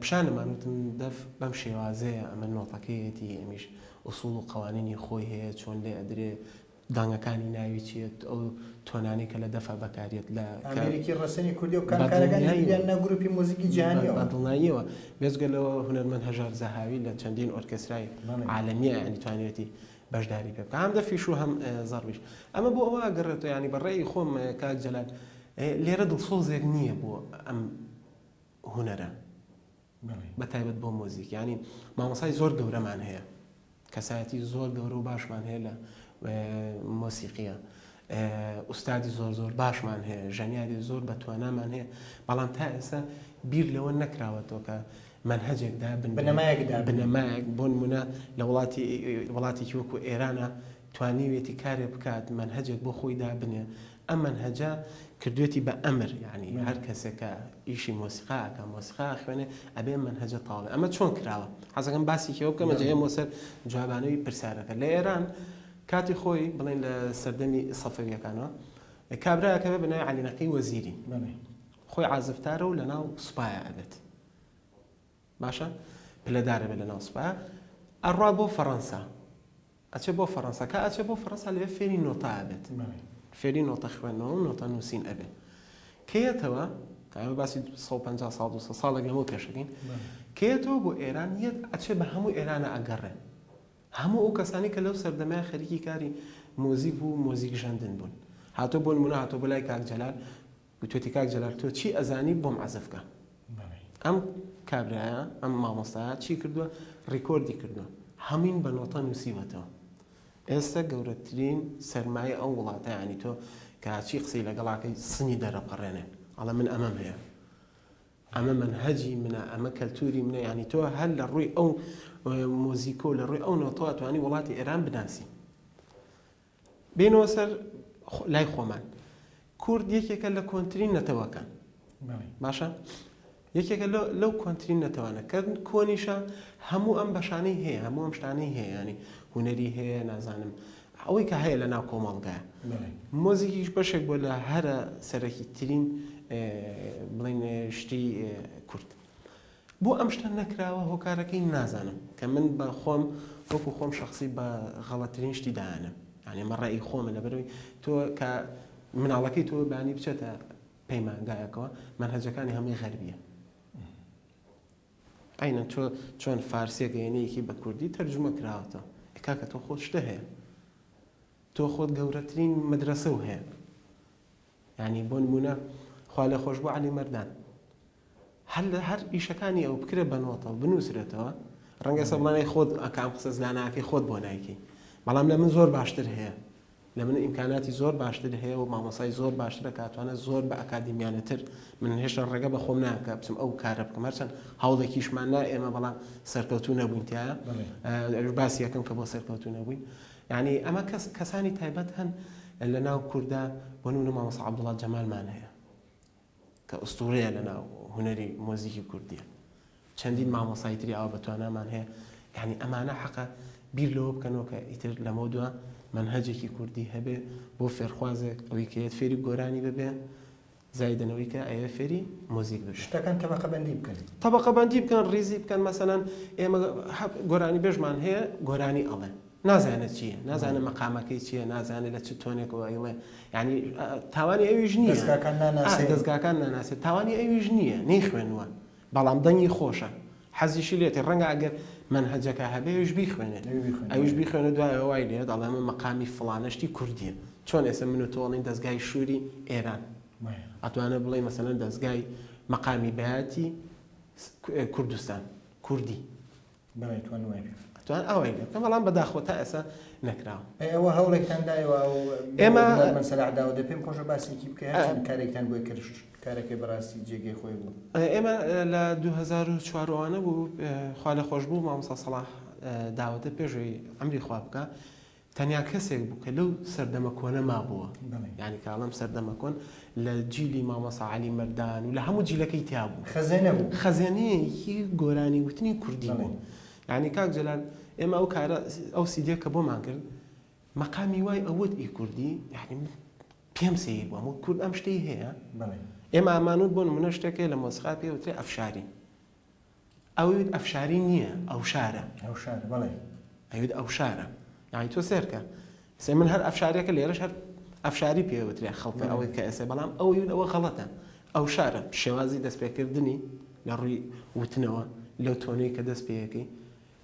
پیشانەمان وتم دەف بەم شێوازەیە ئەمە نۆتەکەیەتی ئەمیش ئوسوڵ و قوانینی خۆی هەیە چۆن لێ ئەدرێ دانگەکانی ناوی چێت ئەو تۆنانی کە لە دەفە بەکارێت لە ئەمریکی ڕەسەنی کوردی و کارەکانی نەگروپی مۆزیکی جیهانیەوە بەدڵناییەوە بێزگەلەوە هونەرمەند هەژار زەهاوی لە چەندین ئۆرکێسترای عالەمیە ینی توانێتی بەشداری پێ بکە هەم دەفیش و هەم زەڕبیش. ئەمە بۆ ئەوە ئەگەڕێتەوە ینی بەڕێی خۆم کاک جەلال لێرە دڵسۆزێک نییە بۆ ئەم هونەرە بەتایبەت بۆ مۆزیک ینی مامۆسای زۆر گەورەمان هەیە کەسایەتی زۆر گەورە و باشمان هەیە لە مۆسیقیە ئوستادی زۆر باشمان هەیە ژەنیاری زۆر بەتوانامان هەیە بەڵام تا ئێستا بیر لەوە نەکراوەتەوە کە منهەجێکدا بنەمایەک بۆ نمونە لە وڵاتێکی وەکو ئێرانە توانیوێتی کارێ بکات منهەجێک بۆ خۆی دابنێ ئەم منهەجە کردوێتی بە ئەمر ینی هەر کەسێکە ئیشی مۆسیقاکە مۆسیقا خوێنێ ئەبێ منهەجە تاڵێ ئەمە چۆن کراوە حەزەکەم باسیکەوە بکەمە جێمە سەر جوابانەوەی پرسیارەکە. لە ئێران کاتی خۆی بڵێن لە سەردەمی سەفەویەکانەوە کابراەکە بێ بناوی عەلینەقی وەزیری خۆی عازفتارە و لەناو سوپایە ئەبێت باشە پلەدارە بێت لەناو سوپایە ئەڕوا بۆ فەڕەنسا ئەچێ بۆ فەڕەنسا کە ئەچێ بۆ فەڕەنسا لەوێ فێری نۆتا ئەبێت فێری نۆتە خوێندنەوە و نۆتە نووسین ئەبێ کێتەوە ئەمە باسی 150 ساڵ 200 ساڵێک لەمەوە پێشەکەین کێتەوە بۆ ئێران یەک ئەچێ بە هەموو ئێرانە ئەگەڕێن هەموو ئەو کەسانی کە لەو سەردەمای خەریکی کاری مۆزیک و مۆزیک ژەندن بوون هاتۆ بۆ نمونە هاتۆ بەلای کاک جەلال گوتوێتی کاک جەلال تۆ چی ئەزانی بۆم عەزفکە ئەم کابرایە ئەم مامۆستایە چی کردووە ڕیکۆردی کردووە هەمین بە نۆتە نووسیوەتەوە. ئێستا گەورەترین سەرمایە ئەو وڵاتە ینی تۆ کاچی قسەی لەگەڵاکەی سنی دەرەپەڕێنێ ئەڵە من ئەمەم هەیە ئەمە منهەجی منە ئەمە کەلتوری منە ینی تۆ هەر لە ڕووی ئەو مۆزیکۆ لە ڕووی ئەو نۆتەوە توانی وڵاتی ئێران بناسی. بینەوە سەر لای خۆمان کورد یەکێکە لە کۆنترین نەتەوەکان باشە یەکێکە لەو کۆنترین نەتەوانە کە کۆنیشە هەموو ئەم بەشانەی هەیە هەموو ئەم شتانەی هەیە ینی هونەری هەیە نازانم ئەوەی کە هەیە لە ناو کۆمەڵگایە مۆزیکیش بەشێک بۆ لە هەرە سەرەکی ترین بڵین شتی کورد بۆ ئەم شتە نەکراوە هۆکارەکەی نازانم کە من بە خۆم وەکو خۆم شخصی بە غەڵەترین شتی داهانم ینی ئەمە ڕێی خۆمە لەبەرەوەی تۆ کە مناڵەکەی تۆ بانی بچێتە پەیمانگایەکەوە منهەجەکانی هەمووی غەربیە ئەینە تۆ چۆن فارسیە گەیەنەیەکی بە کوردی تەرجمە کراوەتەوە کاکە تۆ خۆت شتە هەیە تۆ خۆت گەورەترین مەدرسە و هەیە ینی بۆ نمونە خوا لە خۆش بۆ عەلی مەردان هەر ئیشەکانی ئەو بکرێ بەنۆتەوە بنووسرێتەوە ڕەنگە سەبڵانەی خۆت ئەکام قسە زلاناکەی خۆت بۆ نایکەی بەڵام لە من زۆر باشتر هەیە لە من ئیمکاناتی زۆر باشتر هەیە و مامۆسای زۆر باشترە کاتوانە زۆر بە ئەکادمیانەتر من هێشتا ڕێگە بە خۆم ناکە بچم ئەو کارە بکەم هەرچەند هەوڵێکیشمان نا ئێمە بەڵام سەرکەوتوو نەبووین تایە باسی یەکەم کە بۆ سەرکەوتوو نەبووین یعنی ئەمە کەسانی تایبەت هەن لە ناو کووردا بۆ نمونە مامۆستا عەبدوڵڵا جەمالمان هەیە کە ئوستورەیە لە ناو هونەری مۆزیکی کوردیە چەندین مامۆسای تری ئەوە بەتوانامان هەیە یعنی ئەمانە حەقە بیر لەوە بکەنەوە کە ئیتر لەمە دووە منهجێکی کوردی هەبێ بۆ فێرخوازێک ئەوەی کە فێری گۆرانی ببێ زایدنەوەی کە ئەوە فێری مۆزیک ببێ شتەکان تەبەقە بەندی بکەن تەبەقە بەندی بکەن ڕیزی بکەن مەسەلەن ئێمە گۆرانی بێژمان هەیە گۆرانی ئەڵێ نازانێت چییە نازانە مەقامەکەی چییە نازانێت لە چ تۆنێکەوە ئەیڵێ یعنی تاوانی ئەویش نییە دەستگاکان ناناسێت تاوانی ئەویش نییە نەیخوێنوە بەڵام دەنگی خۆشە حەزیشی لێتی ڕەنگە ئەگەر منهجەکە هەبێ ئەویش بیخوێنێت ئەویش بیخوێنە دوای وای لێت ئەڵێمە مەقامی فڵانشتی کوردیە چۆن ئێستا من و تۆڵین دەستگای شووری ئێران ئەتوانە بڵێ مەسەلەن دەستگای مەقامی بەیاتی کوردستان کوردی توان ئەوەی لێ بەڵام بەداخۆ تا ئێستا نەکراوە ئەوە هەوڵێکتان دایەوە ئێمە مەسەلەعداوە دە پێم خۆشە باسێکی بکە کارێکتان بۆی کرد کارەکەی بەڕاستی جێگەی خۆی بوو ئێمە لە 2004وانە بوو خوا لە خۆش بوو مامۆستا سەڵاح داوەتە پێشەوەی ئەمری خوا بکە تەنیا کەسێک بوو کە لەو سەردەمە کۆنە مابووە یعنی کاڵم سەردەمە کۆن لە جیلی مامۆستا عەلی مەردان و لە هەموو جیلەکەی تیا بوو خەزێنە بوو خەزێنەیەکی گۆرانی وتنی کوردی بوو یعنی کاک جەلال ئێمە ئەو کارە ئەو سیدێ کە بۆمان کرد مەقامی وای ئەوت ئی کوردی یعنی پێم سەیر بووە هەموو کورد ئەم شتەی هەیە ئێمە ئامانوت بۆ نمونە شتێکێ لە مۆسیقا پێوترێ ئەفشاری ئەویت ئەفشاری نییە ئەو شارە ئەویت ئەو شارە یعنی تۆ سێرکە سێ من هەر ئەفشارێکە لێرەش هەر ئەفشاری پێوترێ خەڵکە ئەوەی کە ئێسێ بەڵام ئەوەیت ئەوە غەڵەتە ئەو شارە شێوازی دەستپێکردنی لە ڕووی وتنەوە لەو تۆنەی کە دەست پێیەکەی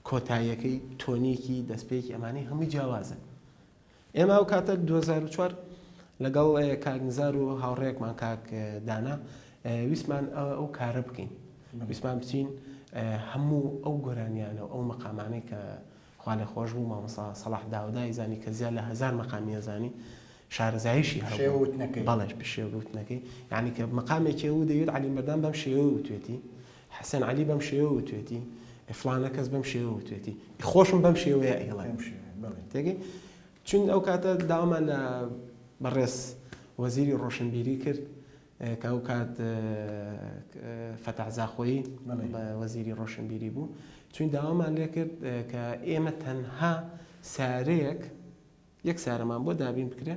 کۆتاییەکەی تۆنیکی دەستپێکی ئەمانەی هەمووی جیاوازن ئێمە ئەو کاتە 2004 لەگەڵ کاکنزار و هاوڕێکمان کاک دانا ویسمان ئەو کارە بکەین ویسمان بچین هەموو ئەو گۆرانیانە ئەو مەقامانەی کە خوا لە خۆش بوو مامۆستا سەڵاح داودای زانی کە زیاد لە 1000 مەقامی زانی شارەزاییشی هەبوو بەڵێش بشێوتنەکەی یعنی کە مەقامێکی و دەوێت عەلی مەردان بەم شێوە وتوێتی حەسەن عەلی بەم شێوە وتوێتی فلانە کەس بەم شێوە وتوێتی خۆشم بەم شێوەیە ئێڵێ تێگەی چون ئەو کاتە داوامان لە بەڕێز وەزیری ڕۆشنبیری کرد کە ئەو کات فەتەح زاخۆیی وەزیری ڕۆشنبیری بوو چون داوامان لێ کرد کە ئێمە تەنها سارەیەک یەک سارەمان بۆ دابین بکرێ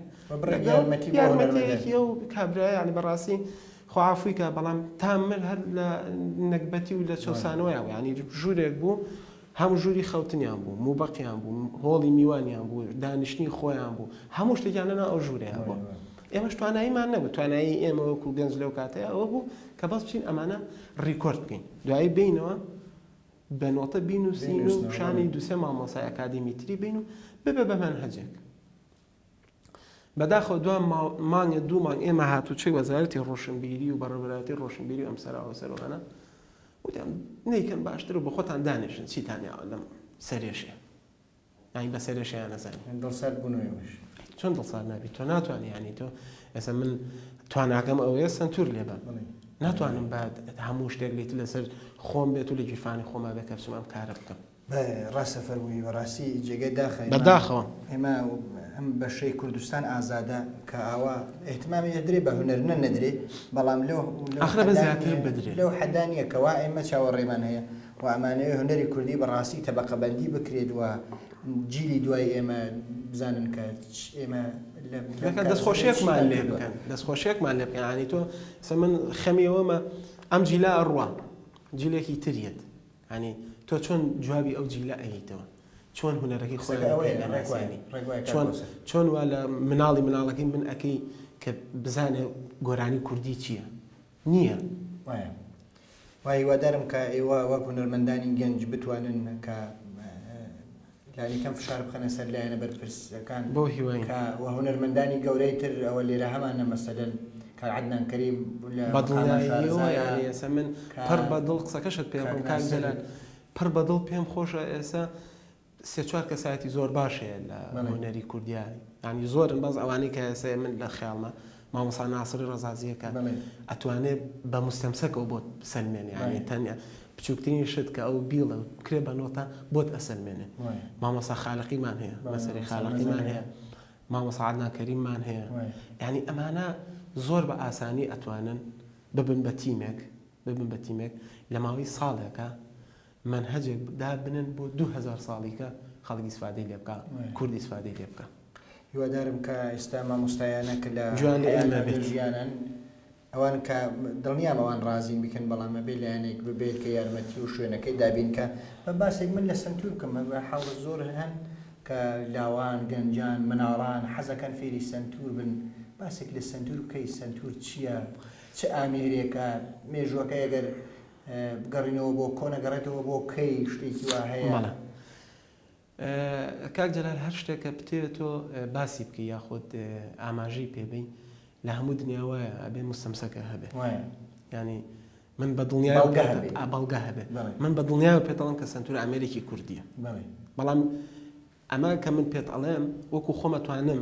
یارمەتیەکی ئەو کابرایە یعنی بەڕاستی خوافووی کە بەڵام تامر هەر لە نەکبەتی و لە چۆسانەوەیەوە ینی ژوورێک بوو هەموو ژووری خەوتنیان بوو موبەقیان بوو هۆڵی میوانیان بوو دانیشتنی خۆیان بوو هەموو شتێکیان لەنا ئەو ژوورەیە بوو ئێمەش تواناییمان نەبوو توانایی ئێمە وەکو گەنج لەو کاتەیە ئەوە بوو کە بەس بچین ئەمانە ڕیکۆرد بکەین دوایی بینەوە بە نۆتە بینوسین و شانی دووسێ مامۆسای ئەکادمیتری بین و ببێ بە مەنهەجێک بەداخەوە دوای مانگە دوو مانگ ئێمە هاتوچەی وەزارەتی ڕۆشنبیری و بەڕێوەبەرەتی ڕۆشنبیری و ئەم سەرەوەسەرەوەنە وتیان نەیکەن باشتر و بە خۆتان دانیشن چیتانیا لەم سەرێشێ یانی بە سەرێشیان نەزانین دڵسەر بوونەوەش چۆن دڵسار نابیت تۆ ناتوانانی ینی تۆ ئێستا من تواناکەم ئەوەیە سنتور لێبم ناتوانم بعد هەموو شتێک لێت لەسەر خۆم بێت و لە گیرفانی خۆما بێ کە بچم ئەم کارە بکەم ڕاستە فەرمووی بەڕاستی جێگەی داخە بەداخەوە ئێمە ئەم بەشەی کوردستان ئازادە کە ئاوا احتمامی ئەدرێ بە هونەر نەدرێ بەڵام ئەخرە بە زیاتر بدرێ لەو حەدانیە کەوا ئێمە چاوەڕێمان هەیە و ئەمانەیە هونەری کوردی بەڕاستی تەبەقەبەندی بکرێت و جیلی دوای ئێمە بزانن کە ئێمە دەستخۆشیێکمان لێ بکەن دەستخۆشیێکمان لێ بکەن ینی تۆ من خەمیەوەمە ئەم جیلا ئەڕوا جیلێکی تریت ینی تۆ چۆن جوابی ئەو جیلا ئەیتەوە چۆن هونەرەکەی خۆیانی چۆن وا لە مناڵەکەی من ئەەکەی کە بزانێ گۆرانی کوردی چییە نییە وای وادارم کە ئێوە وەک هونەرمەندانی گەنج بتوانن کە لانیکەم فشار بخەنە سەر لایەنە بەرپرسەکان بۆ هیوای کە هونەرمەندانی گەورەی تر ئەوە لێرە هەمانە مەسەلەن کە عەدنان کەریم بەدڵیەوە یعنی ئێستا من پڕ بەدڵ قسەکەشت پێ بڵم کاک جەلال پڕ بەدڵ پێم خۆشە ئێستا سێ چوار کەسایەتی زۆر باشەیە لە هونەری کوردیانی ینی زۆرن بەس ئەوانەی کە سێ من لە خیاڵمە مامۆستا ناسری ڕەزازیەکە ئەتوانێت بە مستەمسەکەەوە بۆت سلمێنێ ینی تەنیا بچووکترین شت کە ئەو بیڵە کرێ بە نۆتە بۆت ئەسلمێنێ مامۆستا خالقیمان هەیە مەسەری خالقیمان هەیە مامۆستا عەدنان کەریممان هەیە ینی ئەمانە زۆر بە ئاسانی ئەتوانن ببن بە تیمێک لە ماوەی ساڵێکە منهەجێک دابنن بۆ 2000 ساڵیکە خەڵکی ئیسفادەی لێ بکە کوردی ئیسفادەی لێ بکە هیوادارم کە ئێستا مامۆستایانەکە لە جوان لە ئێمە ژیانن ئەوان کە دڵنیام ئەوان ڕازین بکەن بەڵام ئەبێ لایەنێک ببێت کە یارمەتی و شوێنەکەی دابین کە بە باسێک من لە سنتور بکەم حاڵ زۆر هەن کە لاوان گەنجان مناڵان حەزەکەن فێری سنتور بن باسێک لە سنتور بکەی سنتور چییە چ ئامێرێکە مێژوەکە ئەگەر بگەڕینەوە بۆ کۆنەگەڕێتەوە بۆ کەی شتێکی وا هەیە کاک جەلال هەر شتێکە بتێتۆ باسی بکە یاخۆت ئاماژەی پێبین لە هەموو دنیاوایە ئەبێ مستەمسەکە هەبێ ینی من بە دڵنیای بەڵگە هەبێ من بە دڵنیای پێتەڵم کە سنتور ئامێرێکی کوردیە بەڵام ئەمە کە من پێت ئەڵێم وەکو خۆمەتوانم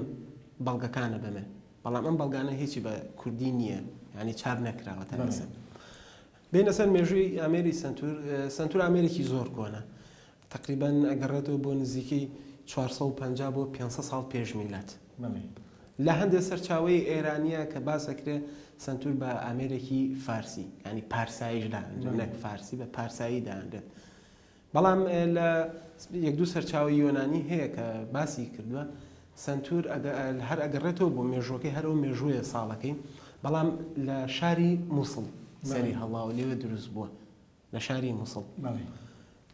بەڵگەکانە بمێ بەڵام ئەم بەڵگانە هیچی بە کوردی نییە ینی چار نەکراوە تا لەسەر بینە سەر مێژووی ئامێری سنتور ئامێرێکی زۆر کۆنە تقریبا ئەگەڕێتەوە بۆ نزیکەی 450 بۆ 500 ساڵ پێش میلات لە هەندێک سەرچاوەی ئێرانیە کە باسەکرێ سنتور بە ئامێرێکی فارسی ینی پارساییش نەک فارسی بە پارسایی داهێنرێت بەڵام لە یەک دوو سەرچاوی یۆنانی هەیە کە باسی کردووە سنتور هەر ئەگەڕێتەوە بۆ مێژوەکەی هەرەوە مێژوویە ساڵەکەی بەڵام لە شاری مووسڵ سەری هەڵاو لێوە دروست بووە لە شاری مووسڵ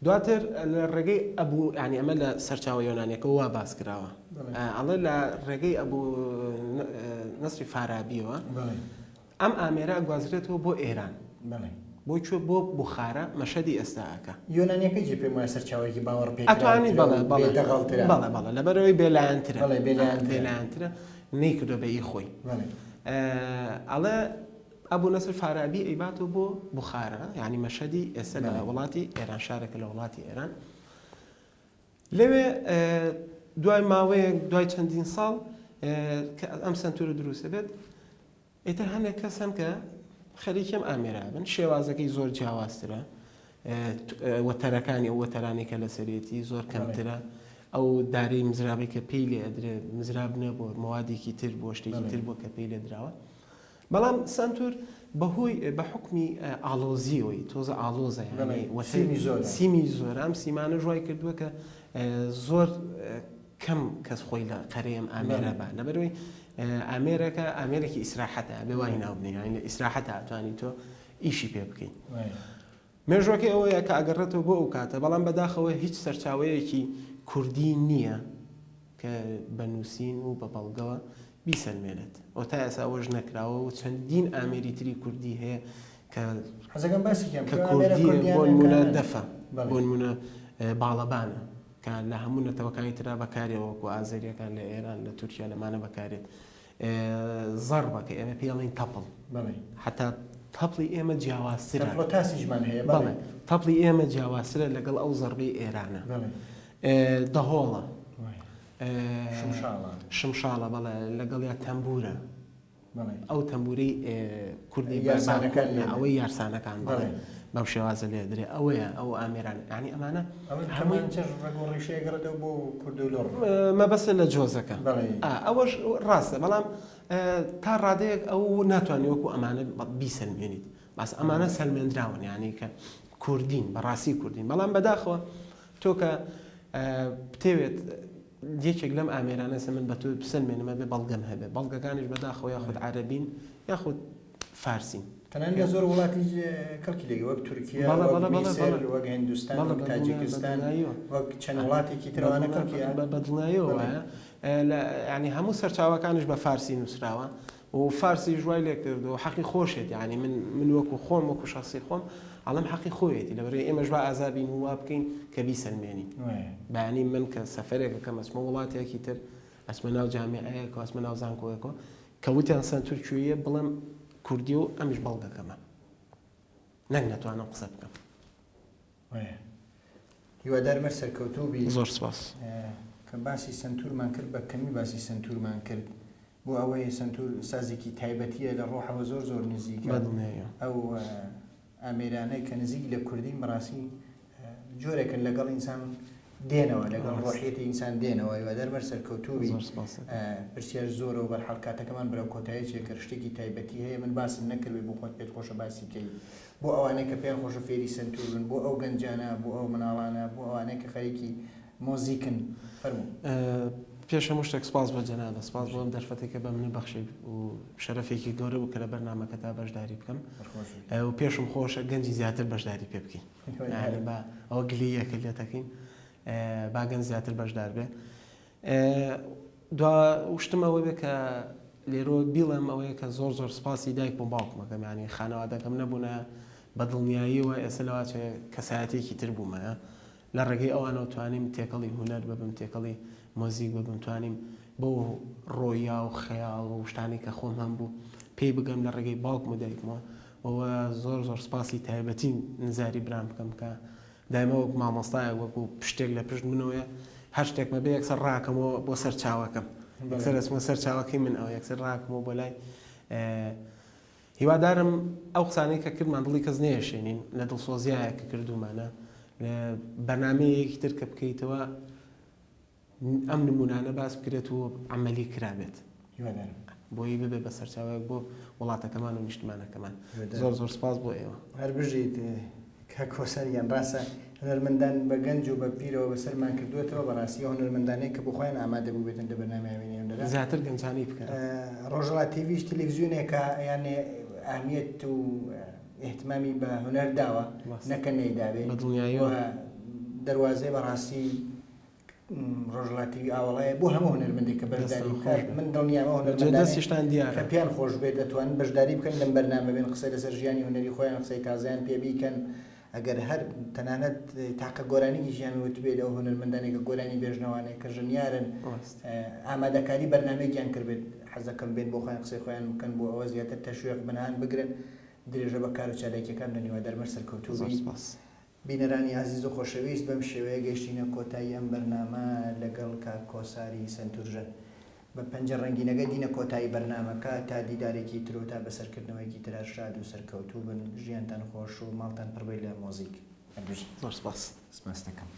دواتر لە ڕێگەی ئەبوو ینی ئەمە لە سەرچاوە یۆنانیەکە وا باس کراوە ئەڵێ لە ڕێگەی ئەبوو نەسری فارابیەوە ئەم ئامێرە گوازرێتەوە بۆ ئێران بۆ کوێ بۆ بوخارە مەشەدی ئێستاکە یۆنانیەکەی جێ پێم وایە سەرچاوێکی باوەڕ پێ ئەتوانی بەڵێ لەبەرەوەی بێلایەنترە نەیکردو بە ئی خۆی ئەڵێ ئەبوو نەسر فارابی ئەیباتەوە بۆ بوخارە ینی مەشەدی ئێستا لە وڵاتی ئێران شارێکە لە وڵاتی ئێران لەوێ دوای ماوەیەک دوای چەندین ساڵ کە ئەم سنتورە دروستە بێت ئیتر هەندێک کەس هەن کە خەریکەم ئامێرا بن شێوازەکەی زۆر جیاوازترە وەتەرەکانی ئەو وەتەرانی کە لە سەرێتی زۆر کەمترە ئەو دارەی مزرابی کە پێی لێ ئەدرێ مزراب نە بۆ موادێکی تر بۆ شتێکی تر بۆ کە پێی لێ درراوە بەڵام سنتور بەهۆی بە حکمی ئالۆزیەوەی تۆزە ئالۆزە سیمی زۆر ئەم سیمانە ژوای کردووە کە زۆر کەم کەس خۆی لە قەرەیەم ئامێرە بە لەبەرەوەی ئامێرەکە ئامێرێکی ئیسراحەتە بێ وای ناوبنی ینی لە ئیسراحەتە ئەتوانی تۆ ئیشی پێ بکەین مێژوەکەی ئەوەیە کە ئەگەڕێتەوە بۆ ئەو کاتە بەڵام بەداخەوە هیچ سەرچاوەیەکی کوردی نییە کە بە نووسین و بە بەڵگەوە بیسەلمێنێت ئەو تا ئێستا ئەوەش نەکراوە و چەندین ئامێری تری کوردی هەیە کە کوردیە بۆ نمونە دەفە بۆ نمونە باڵەبانە کە لە هەموو نەتەوەکانی ترا بەکارێەوە وەکو ئازەریەکان لە ئێران لە تورکیا لەمانە بەکارێت زەڕبە کە ئێمە پێڵین تەپڵ حتا تەپڵی ئێمە جیاوازترە تەپڵی ئێمە جیاوازترە لەگەڵ ئەو زەڕبەی ئێرانە دەهۆڵە شمشاڵە بەڵێ لەگەڵ یا تەمبورە ئەو تەمبورەی کوردی ئەوەی یارسانەکان بڵێ بەو شێوازە لێ درێ ئەوەیە ئەو ئامێران ینی ئەمانە مەبەستە لە جۆزەکە ئەوەش ڕاستە بەڵام تا ڕادەیەک ئەو ناتوانانی وەکو ئەمانە بیسەلمێنیت باس ئەمانە سەلمێنراون یعنی کە کوردین بەڕاستی کوردین بەڵام بەداخەوە تۆ کە بتەوێت یەکێک لەم ئامێرانە من بە تۆ بسەلمێنمە بێ بەڵگەم هەبێ بەڵگەکانیش بەداخەوە یاخود عەرەبین یاخود فارسین تەنانەت لە زۆر وڵاتی کەڵکی لێگە وەک تورکیا میسر وەک هیندستان وەک تاجیکستان وەک چەند وڵاتێکی ترەوانە کەڵکیە بەدڵناییەوە وایە ینی هەموو سەرچاوەکانش بە فارسی نووسراوە و فارسی ژوای لێ کردو حەقی خۆشێت ینی من وەکو خۆم وەکو شخصی خۆم ئەڵم حەقی خۆیەتی لەبەرەوەی ئێمەش با ئازابین و وا بکەین کە بیسەلمێنین بەیانی من کە سەفەرێکە کەم ئەچمە وڵاتێکی تر ئەچمە ناو جامێعەیەک و ئەچمە ناو زانکۆیەکەوە کە وتیان سنتور کوێیە بڵێم کوردی و ئەمیش بەڵگەکەمە نەک نەتوانم قسە بکەم هیوادار مەر سەرکەوتوو بی. زۆر سپاس. کە باسی سنتورمان کرد بە کەمی باسی سنتورمان کرد بۆ ئەوەی سنتور سازێکی تایبەتیە لە ڕۆحەوە زۆر نزیکە. ئەو ئامێرانەی کە نزیک لە کوردی بەڕاستی جۆرێکن لەگەڵ ئینسان دێنەوە، لەگەڵ ڕۆحیەتی ئینسان دێنەوە. هیوادار مەر سەرکەوتوو بی. پرسیار زۆرە و بەرحەڵکاتەکەمان بەرەو کۆتاییەکە شتێکی تایبەتی هەیە من باسم نەکردوێ بۆ خۆت پێت خۆشە باسی بکەی بۆ ئەوانەی کە پێیان خۆشە فێری سنتور بن، بۆ ئەو گەنجانە، بۆ ئەو مناڵانە، بۆ ئەوانەی کە خەریکی مۆزیکن. فەرموو. پێش هەموو شتێک سپاس بۆ جەنابە، سپاس بۆ ئەم دەرفەتێکە بە منی بەخشی و شەرەفێکی گەورە بوو کە لە بەرنامەکەتا بەشداری بکەم و پێشم خۆشە گەنجی زیاتر بەشداری پێ بکەین. یعنی بە ئەوە گلیەکە لێتەکەین با گەنج زیاتر بەشدار بێ. دوا وشتم ئەوە بێ کە لێرۆ بیڵم ئەوەیە کە زۆر سپاسی دایک بۆ باوکمەکەم، ینی خانەوادەکەم نەبوونە بە دڵنیاییەوە ئێستا لەواتێ کەسایەتێکی تر بوومە لە ڕێگەی ئەوانەوە توانیم تێکەڵی هونەر ببم، تێکەڵی مۆزیک ببم، توانیم بۆ ڕۆیا و خەیاڵ و شتانی کە خۆم هەم بوو پێی بگەم لە ڕێگەی باوکم و دایکمەوە. ئەوە زۆر سپاسی تایبەتی نزاری برام بکەم کە دایمە وەک مامۆستایە وەکو پشتێک لە پشت منەوەیە هەر شتێکمە بێ یەکسەر ڕاکەمەوە بۆ سەر چاوەکەم، یەکسەر دەچمە سەر چاوەکەی من ئەوە یەکسەر ڕاکەمەوە بۆ لای. هیوادارم ئەو قسانەی کە کردمان دڵی کەس نێشێنین لە دڵسۆزیایە کە کردومانە بەرنامەیەکی تر کە بکەیتەوە ئەم نمونانە باس بکرێت و عملی کرابێت بۆی ببێ بە سەرچاوەیەک بۆ وڵاتەکەمان و نیشتمانەکەمان. زۆر سپاس بۆ ئێوە. هەر بژیت کە کۆسەریان ڕاستە هونەرمەندان بە گەنج و بە پیرەوە بەسەرمان کردوێتەوە بەڕاستی هونەرمەندانەیە کە بۆ خۆیان ئامادە بوو بێتن لە بەرنامەیە زیاتر گەنجانی بکەن. ڕۆژهەڵات تیڤیش تەلەڤیزیۆنێکە یانێ ئاهمیەت و احتمامی بە هونەر داوە نەکە نەیداوێت بە دڵنیاییەوە دەواازەی بەڕاستی ڕۆژهەڵاتی ئاوەڵەیە بۆ هەموو هونەرمەندێک کە بەشداری بکات. من دڵنیامە هونەرمەندانیشتان دیارە کە پێیان خۆش بێت دەتوانن بەشداری بکەن لەم بەرنامە بێن قسەی لەسەر ژیانی هونەری خۆیان قسەی تازیان پێ بیکەن. ئەگەر هەر تەنانەت تاقە گۆرانیی ژیان وتبێت ئەو هونەرمەندانێک کە گۆرانی بێژنەوانەیە کە ژنیارن ئامادەکاری بەرنامەیەکیان کردبێت حەزەکەم بێت بۆ خۆیان قسەی خۆیان بکەن بۆ ئەوە زیاتر تەشویق بنهان بگرن درێژە بە کار و چالاکیەکان لە هیوادار مەر سەرکەوتووبی. بینەرانی عزیز و خۆشەویست بەم شێوەیە گەیشتینە کۆتایی ئەم بەرنامە لەگەڵ کاک کۆساری سنتورژە بە پەنجە ڕەنگینەکە دینە کۆتایی بەرنامەکە تا دیدارێکی ترۆ تا بەسەرکردنەوەیکی ترە شاد و سەرکەوتوو بن، ژیانتان خۆش و ماڵتان پڕبێ لە مۆزیک. زۆر سپاس. سپاس دەکەم.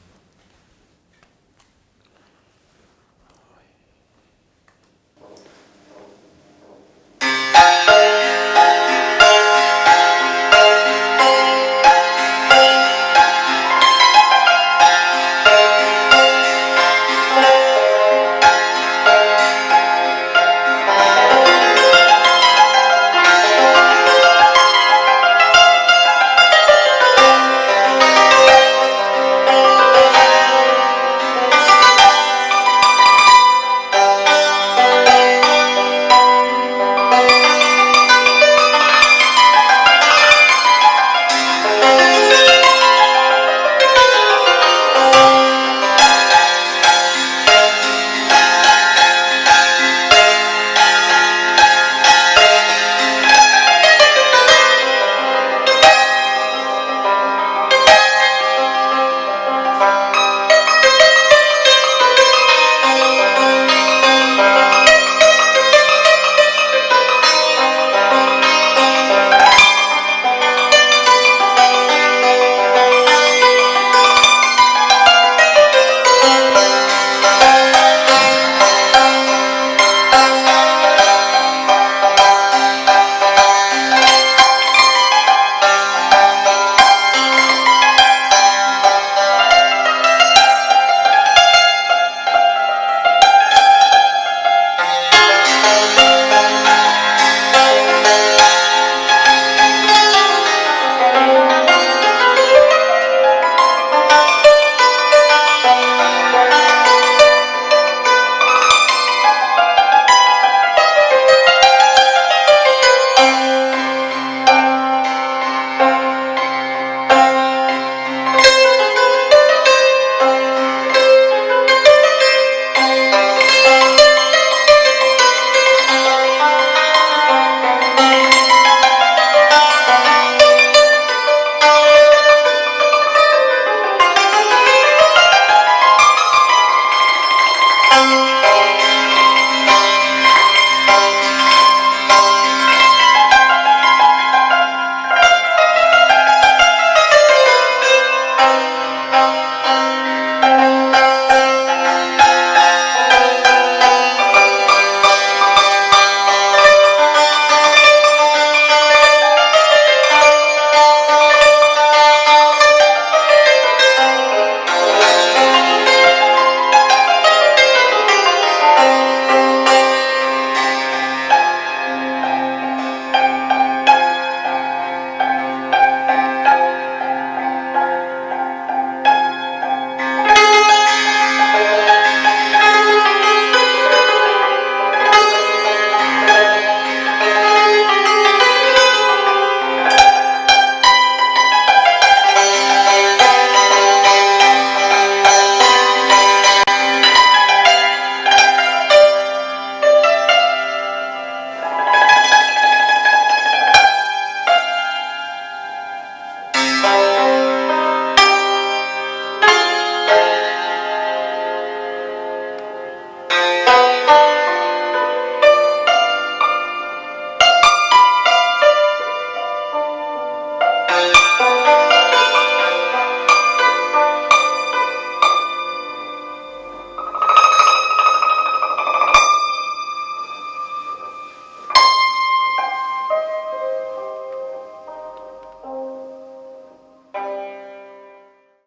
Thank you.